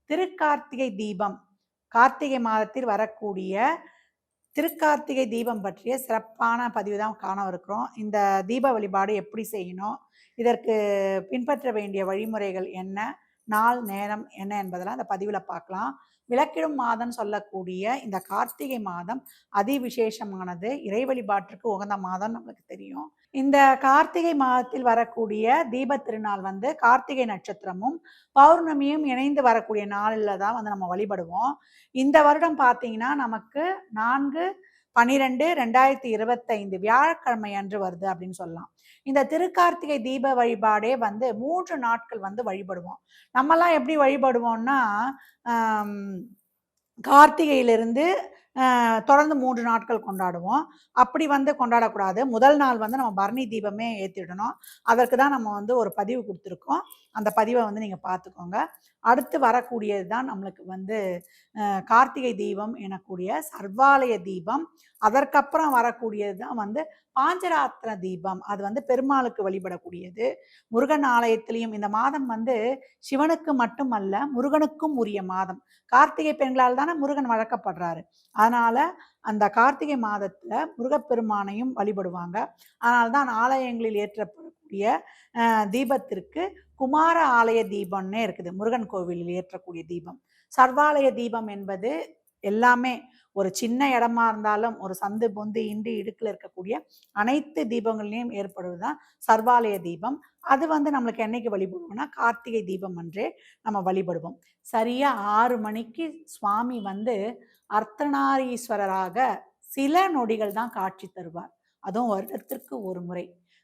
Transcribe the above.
திருக்கார்த்திகை தீபம், கார்த்திகை மாதத்தில் வரக்கூடிய திருக்கார்த்திகை தீபம் பற்றிய சிறப்பான பதிவு தான் காணவிருக்கிறோம். இந்த தீப வழிபாடு எப்படி செய்யணும், இதற்கு பின்பற்ற வேண்டிய வழிமுறைகள் என்ன, நாள் நேரம் என்ன என்பதெல்லாம் இந்த பதிவில் பார்க்கலாம். விளக்கிடும் மாதம் சொல்லக்கூடிய இந்த கார்த்திகை மாதம் அதிவிசேஷமானது, இறை வழிபாட்டிற்கு உகந்த மாதம் நம்மளுக்கு தெரியும். இந்த கார்த்திகை மாதத்தில் வரக்கூடிய தீப திருநாள் வந்து கார்த்திகை நட்சத்திரமும் பௌர்ணமியும் இணைந்து வரக்கூடிய நாளில் தான் வந்து நம்ம வழிபடுவோம். இந்த வருடம் பார்த்தீங்கன்னா நமக்கு 4/12/2025 வியாழக்கிழமை அன்று வருது அப்படின்னு சொல்லலாம். இந்த திருக்கார்த்திகை தீப வழிபாடே வந்து 3 நாட்கள் வந்து வழிபடுவோம். நம்மலாம் எப்படி வழிபடுவோம்னா, கார்த்திகையிலிருந்து தொடர்ந்து 3 நாட்கள் கொண்டாடுவோம். அப்படி வந்து கொண்டாடக்கூடாது. முதல் நாள் வந்து நம்ம பரணி தீபமே ஏற்றிடணும். அதற்கு தான் நம்ம வந்து ஒரு பதிவு கொடுத்துருக்கோம். அந்த பதிவை வந்து நீங்கள் பார்த்துக்கோங்க. அடுத்து வரக்கூடியது தான் நம்மளுக்கு வந்து கார்த்திகை தீபம் எனக்கூடிய சர்வாலய தீபம். அதற்கப்புறம் வரக்கூடியது தான் வந்து பாஞ்சராத்திர தீபம். அது வந்து பெருமாளுக்கு வழிபடக்கூடியது. முருகன் ஆலயத்திலையும் இந்த மாதம் வந்து சிவனுக்கு மட்டுமல்ல, முருகனுக்கும் உரிய மாதம். கார்த்திகை பெண்களால் தானே முருகன் வளர்க்கப்படுறாரு. அதனால அந்த கார்த்திகை மாதத்துல முருகப்பெருமானையும் வழிபடுவாங்க. அதனால்தான் ஆலயங்களில் ஏற்றப்படக்கூடிய தீபத்திற்கு குமார ஆலய தீபம்னே இருக்குது. முருகன் கோவிலில் ஏற்றக்கூடிய தீபம். சர்வாலய தீபம் என்பது எல்லாமே ஒரு சின்ன இடமா இருந்தாலும் ஒரு சந்து பொந்து இண்டு இடுக்கில் இருக்கக்கூடிய அனைத்து தீபங்களையும் ஏற்படுவதுதான் சர்வாலய தீபம். அது வந்து நம்மளுக்கு என்னைக்கு வழிபடுவோம்னா கார்த்திகை தீபம் அன்றே நம்ம வழிபடுவோம். சரியா 6 மணிக்கு சுவாமி வந்து அர்த்தநாரீஸ்வரராக சில நொடிகள் தான் காட்சி தருவார். அதுவும் வருடத்திற்கு ஒரு முறை.